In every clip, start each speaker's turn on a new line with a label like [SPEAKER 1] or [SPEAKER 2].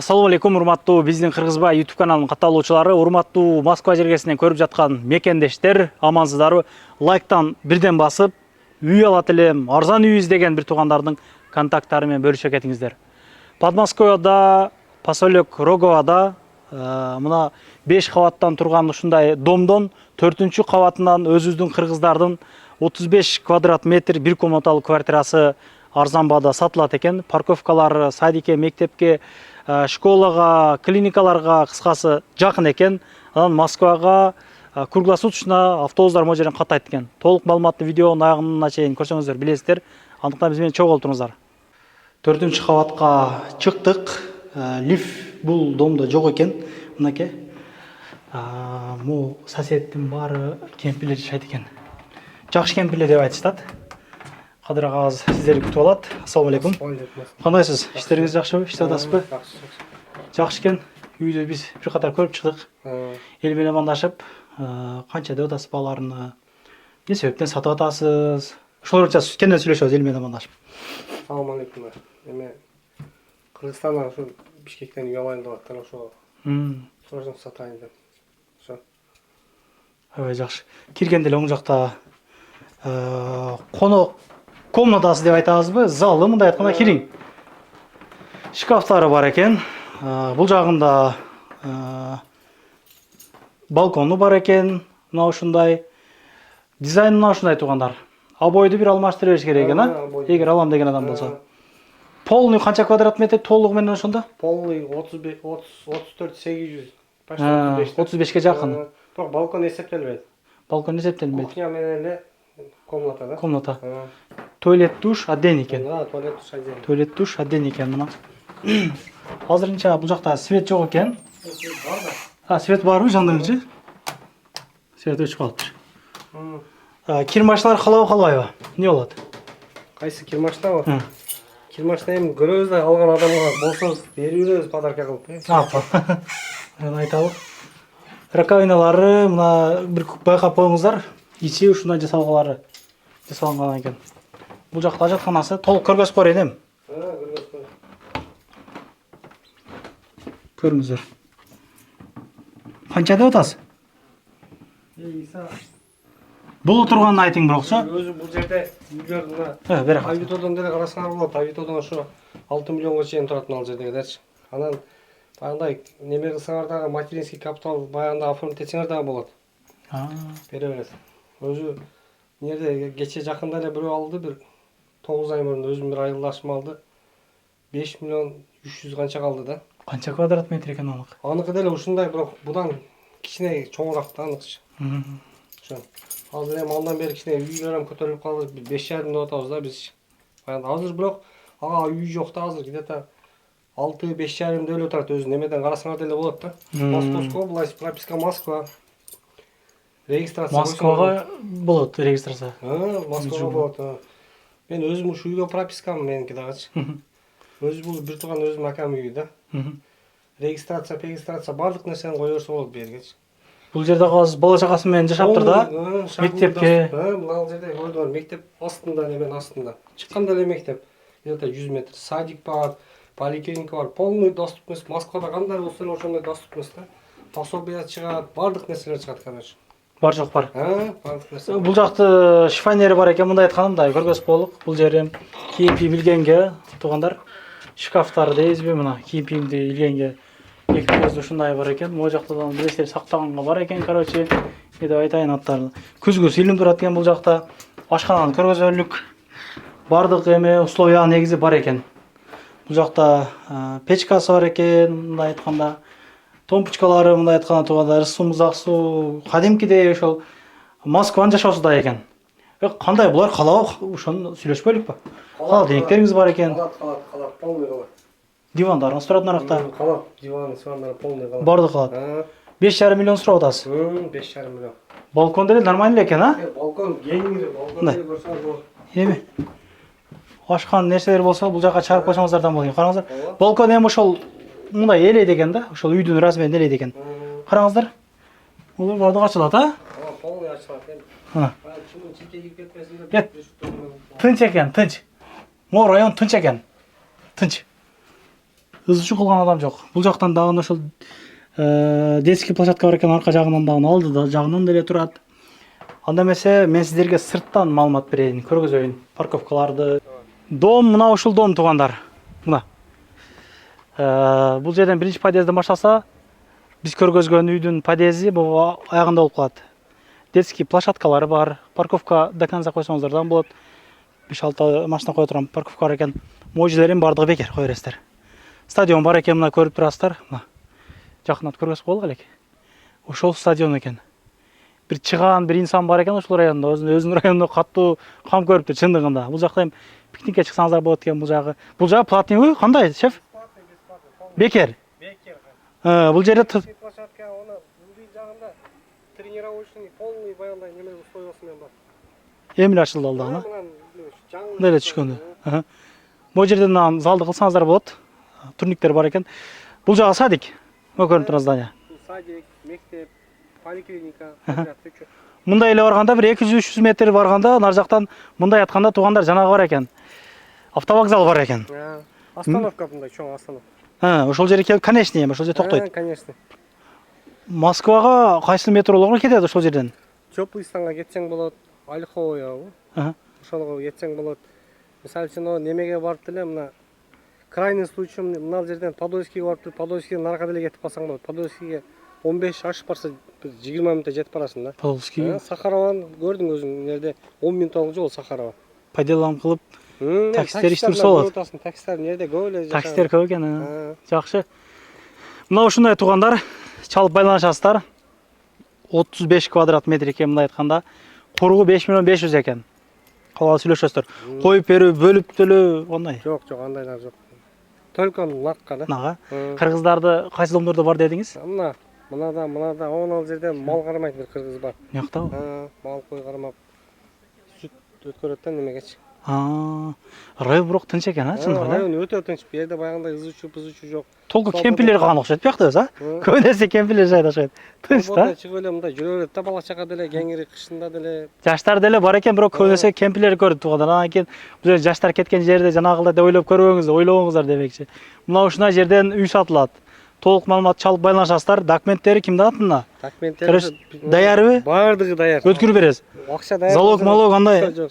[SPEAKER 1] Ассаламу алейкум, урматтуу биздин Кыргызбай YouTube каналынын катталуучулары, урматтуу Москва жергесинен көрүп жаткан мекендештер, амансыздарбы? Лайктан бирден басып, үй алат элем, арзан үй издеген бир туугандардын контакттары менен бөлүшө кетиңиздер. Подмосковьеда, поселок Роговада мына 5 кабаттан турган ушундай домдон 4-чү кабатынан өзүбүздүн кыргыздардын 35 квадрат метр бир комнаталуу квартирасы арзан баада сатылат экен. Парковкалар садикке, мектепке, школага, клиникаларга кыскасы жакын экен. Анан Москвага круглосуточно автобустар можерин каттайт экен. Толук маалыматты видеонун аягына чейин көрсөңүздөр билесиздер. Андыктан биз менен чогуу олтуруңуздар. 4-чү кабатка чыктык. Лифт бул домдо жок экен. Мынакей. Му соседтин баары кемпирлер жашайт экен. Жакшы кемпирлер деп айтышат. Кадыр агабыз сиздерди күтүп алат. Ассаламу алейкум. Кандайсыз? Иштериңиз жакшыбы? Иштеп атасызбы? Жакшы экен. Үйдө биз бир катар көрүп чыктык. Эл менен амандашып, канча деп атасыз баларны? Эмне себептен сатып атасыз? Ошолорча кенден сүйлөшөбүз эл менен амандашып.
[SPEAKER 2] Ассаламу алейкум. Эме Кыргызстандан ушу Бишкектен үй алайын деп аттыр ошо. Ошондон сатайын деп. Ошо.
[SPEAKER 1] Аябай жакшы. Киргенде эле оң жакта конок комнатасы деп айтабызбы? Залы мындай айтканда кириң. Шкафтары бар экен. Бул жагында балкону бар экен. Мына ушундай. Дизайн мына ушундай туугандар. Обойду бир алмаштырып бериш керек экен, эгер алам деген адам болсо. Полный канча квадрат метр толугу менен ошондо?
[SPEAKER 2] Полный 34 800.
[SPEAKER 1] 35ке жакын.
[SPEAKER 2] Бирок балкон эсептелбейт.
[SPEAKER 1] Балкон эсептелбейт.
[SPEAKER 2] Кухня менен эле комната да.
[SPEAKER 1] Комната. Туалет, душ отдельный экен.
[SPEAKER 2] Туалет, душ отдельный.
[SPEAKER 1] Туалет, душ отдельный экен мына. Азырынча бул жакта свет жок экен. Свет барбы жандырынчы? Свет өчүп калыптыр. Кирмачлар калабы калбайбы? Эмне болот?
[SPEAKER 2] Кайсы кирмаштабы? Кирмашта эми көрөбүз да алган адамга болсо берип беребиз подарка кылып.
[SPEAKER 1] Мен айталык. Раковиналары мына бир байкап коюңуздар. Ичи ушундай жасалгалары жасалган экен. Бул жакта ажатканасы толук көргөзүп коеюн эми.
[SPEAKER 2] Көргөзүп кой.
[SPEAKER 1] Көрүңүздөр. Канча деп атасыз?
[SPEAKER 2] Иса.
[SPEAKER 1] Бул турганын айтың бирокчу.
[SPEAKER 2] Өзү бул жерде үйлөр мына
[SPEAKER 1] Бер.
[SPEAKER 2] Авитодон деле карасаңар болот. Авитодон ошо 6 миллионго чейин турат ал жердегилерчи. Анан баягындай неме кылсаңар дагы материнский капитал баягында оформить этсеңер дагы болот. Бере берет. Өзү нерде кече жакында эле бирөө алды, бир 9 ай мурун өзүм бир айылдашым алды. 5 миллион 300 канча калды да.
[SPEAKER 1] Канча квадрат метр экен аныкы?
[SPEAKER 2] Аныкы деле ушундай, бирок будан кичине чоңураак да аныкчы. Ошо. Азыр эми андан бери кичине үйлөр ham көтөрүлүп калды. 5,5 деп атабыз да биз. Азыр бирок ага үй жок да, азыр где-то 6-5,5 деп эле турат. Өзү немеден карасаңар деле болот да. Московская область, прописка Москва. Регистрация
[SPEAKER 1] Москвага болот регистрация.
[SPEAKER 2] Москвага болот. Мен өзүм ушу үйгө пропискам меники дагычы. Өзү бул бир тууган өзүм акам үйү да. Регистрация бардык нерсени кое берсе болот бергечи.
[SPEAKER 1] Бул жерде кыз бала чагасы менен жашаптыр да. Мектепке.
[SPEAKER 2] Мына жерде койдур, мектеп астында, немен астында. Чыкканда эле мектеп. Где-то 100 метр. Садик бар, поликлиника бар. Полный доступность. Москвада кандай болсо эле ошондой доступность да. Пособие чыгат, бардык нерселер чыгат, короче.
[SPEAKER 1] Бар жок бар.
[SPEAKER 2] Бардык нерсе.
[SPEAKER 1] Бул жакты шифонери бар экен, мындай айтканымда көргөзүп коелук. Бул жери кийим илгенге туугандар. Шкафтар дейбизби, мына кийим илгенге эки көзү ушундай бар экен. Могу жактан билесиздер сактаганга бар экен, короче. Эмне деп айтайын аттарды. Күзгү илинип турат экен бул жакта. Ашкананы көргөзөлүк. Бардык эме условия негизи бар экен. Бул жакта печкасы бар экен, мындай айтканда. Томпочкалары мындай айтканда туугандар, суумуз ак суу, кадимкидей ошол Москванын жашоосундай экен. Кандай булар калабы, ошону сүйлөшпөйлүкпү? Холодильниктериңиз бар экен.
[SPEAKER 2] Калат, полный калат.
[SPEAKER 1] Дивандарыңыз турат наракта.
[SPEAKER 2] Калат, диван, дивандар полный калат.
[SPEAKER 1] Бардык калат. 5,5 миллион сурап атасыз.
[SPEAKER 2] 5,5 миллион.
[SPEAKER 1] Балкон деле нормальный экен,
[SPEAKER 2] Балкон кеңири, балкон деле көрсөңөр болот.
[SPEAKER 1] Эми ашкан нерселер болсо бул жака чыгарып койсоңуздардан болот. Караңыздар. Балкон эми ошол мындай элейт экен да, ошол үйдүн размерин элейт экен. Караңыздар. Бул бардык ачылат,
[SPEAKER 2] Полный ачылат эми.
[SPEAKER 1] Тынч экен, тынч. Могу район тынч экен. Тынч. ыз үчүн кылган адам жок. Бул жактан дагы ошол детский площадка бар экен, арка жагынан дагы алды да жагынан деле турат. Анда эмесе мен сиздерге сырттан маалымат берейин, көргөзөйүн парковкаларды. Дом мына ушул дом туугандар. Мына. Бул жерден биринчи подъезден башласа, биз көргөзгөн үйдүн подъезди бул аягында болуп калат. Детский площадкалары бар, парковка до конца койсоңуздар болот. 5-6 машина кое турган парковка бар экен. Можилердин бардыгы бекер кое бересиздер. Стадион бар экен, мына көрүп турасыздар. Мына. Жакынат көргөзүп коелук элек. Ошол стадион экен. Бир чыгаан бир инсан бар экен ушул районда, өзүнүн районунда каттуу кам көрүптүр чындыгында. Бул жакта эми пикникке чыксаңыздар болот экен бул жагы. Бул жагы платный кандай, шеф? Бекер. Бул жерде
[SPEAKER 2] площадка аны бул жагында тренировочный полный баягындай неме условиясы менен бар.
[SPEAKER 1] Эмил ачылды алдыгына. Мындай эле түшкөндө. Бул жерден анан залды кылсаңыздар болот. Турниктер бар экен. Бул жагы садик. Көрүнүп турган здание.
[SPEAKER 2] Садик, мектеп, поликлиника,
[SPEAKER 1] мындай эле барганда бир 200-300 метр барганда нар жактан мындай атканда туугандар жанагы бар экен. Автовокзал бар экен.
[SPEAKER 2] Остановка мындай чоң остановка.
[SPEAKER 1] Ошол жерге келип, конечный эми ошол жерде токтойт.
[SPEAKER 2] Конечно.
[SPEAKER 1] Москвага кайсы метролого кетет ошол жерден?
[SPEAKER 2] Теплый станга кетсең болот, Ольховояга. Ошолго кетсең болот. Мисалы үчүн немеге барып деле мына крайний случай мына жерден Подольскийге барып, Подольскийден нарга деле кетип калсаң болот. Подольскийге 15 ашып барса 20 мүнөттө жетип барасың да.
[SPEAKER 1] Подольскийге.
[SPEAKER 2] Сахарованы көрдүң өзүң, нерде 10 мүнөттүк жол Сахарова.
[SPEAKER 1] По делам кылып, таксистер иштирсе болот.
[SPEAKER 2] Таксистер нерде көп эле жашаган.
[SPEAKER 1] Таксистер көп экен. Жакшы. Мына ушундай туугандар, чалып байланышасыздар. 35 квадрат метр экен мындай айтканда. Кургу 5 миллион 500 экен. Калган сүйлөшөсүздөр. Коюп берүү, бөлүп төлөө кандай?
[SPEAKER 2] Жок, андайлар жок. Только накка да.
[SPEAKER 1] Нага. Кыргыздарды кайсы домдордо бар дедиңиз?
[SPEAKER 2] Мынада, ал жерде мал кармайт бир кыргыз бар.
[SPEAKER 1] Мыяктабы?
[SPEAKER 2] Мал кой кармап сүт өткөрөт да немегечи.
[SPEAKER 1] Район бирок тынч экен, чындыгы эле.
[SPEAKER 2] Район өтө тынч. Бу жерде баягындай ызычуу жок.
[SPEAKER 1] Толку кемпирлер калган окшойт биякта өзү, Көбүнесе кемпирлер жайдашат. Тынч да.
[SPEAKER 2] Чыгып эле мындай жүрө берет да, бала чака деле, кеңири кышында деле.
[SPEAKER 1] Жаштар деле бар экен, бирок көбүнесе кемпирлер көрүп тургандар. Анан кийин бул жерде жаштар кеткен жерде жанагылар деп ойлоп ойлобоңуздар демекчи. Мына ушундай жерден үй сатылат. Толук маалымат чалып байланышасыздар. Документтери кимде атында?
[SPEAKER 2] Документтери
[SPEAKER 1] даярбы?
[SPEAKER 2] Бардыгы даяр.
[SPEAKER 1] Өткөрүп бересиз.
[SPEAKER 2] Акча даяр.
[SPEAKER 1] Залог, малог андай?
[SPEAKER 2] Жок,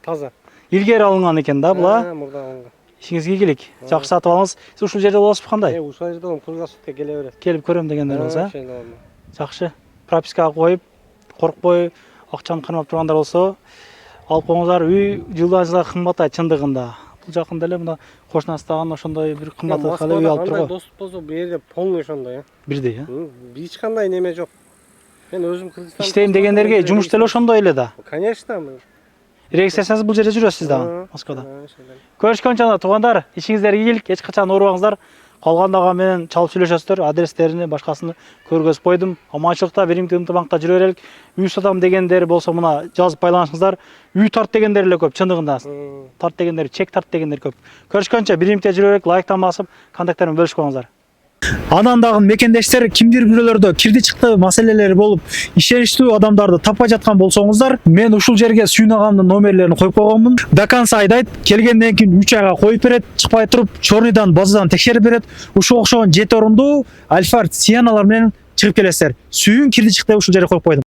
[SPEAKER 2] таза.
[SPEAKER 1] Илгери алынган экен да була.
[SPEAKER 2] Мурда алынган.
[SPEAKER 1] Ишиңизге ийгилик. Жакшы сатып алыңыз. Сиз ушул жерде болосузбу кандай?
[SPEAKER 2] Ушул жерде кругосутка келе берет.
[SPEAKER 1] Келип көрөм дегендер болсо, жакшы. Пропискага коюп, коркпой, акчаны кармап тургандар болсо, алып коюңуздар. Үй жылдан жылга кымбаттайт чындыгында. Бул жакында эле мына кошунастаган ошондой бир кымбат кале үй алып турган.
[SPEAKER 2] Доступ болсо бу жерде полный ошондой,
[SPEAKER 1] Бирдей,
[SPEAKER 2] Эч кандай неме жок. Мен өзүм Кыргызстан.
[SPEAKER 1] Иштейм дегендерге жумуш деле ошондой эле да.
[SPEAKER 2] Конечно.
[SPEAKER 1] Регистрациясыз бул жерде жүрөсүз да, Москвада. Көрүшкөн жана туугандар, ишиңиздерге ийгилик, эч качан оорубаңыздар. Калгандагы менен чалып сүйлөшөсүздөр, адрестерини, башкасын көргөзүп койдум. Аманчылыкта, биримдик ынтымакта жүрө берелик. Үй сатам дегендер болсо мына жазып байланышыңыздар. Үй тарт дегендер эле көп, чындыгында. Тарт дегендер, чек тарт дегендер көп. Көрүшкөнчө биримдикте жүрө берелик, лайктан басып, контакттарын бөлүшүп коюңуздар. Анан дагы мекендештер кимдир бирөөлөрдө кирди чыкты маселелери болуп, ишеничтүү адамдарды таппай жаткан болсоңуздар, мен ушул жерге Сүйүн агамдын номерлерин коюп койгонмун. До конца айдайт, келгенден кийин 3 айга коюп берет, чыкпай туруп, чорныйдан базадан текшерип берет. Ушул окшогон 7 орундуу Альфа Сиеналар менен чыгып келесиздер. Сүйүн кирди чыкты ушул жерге коюп койдум.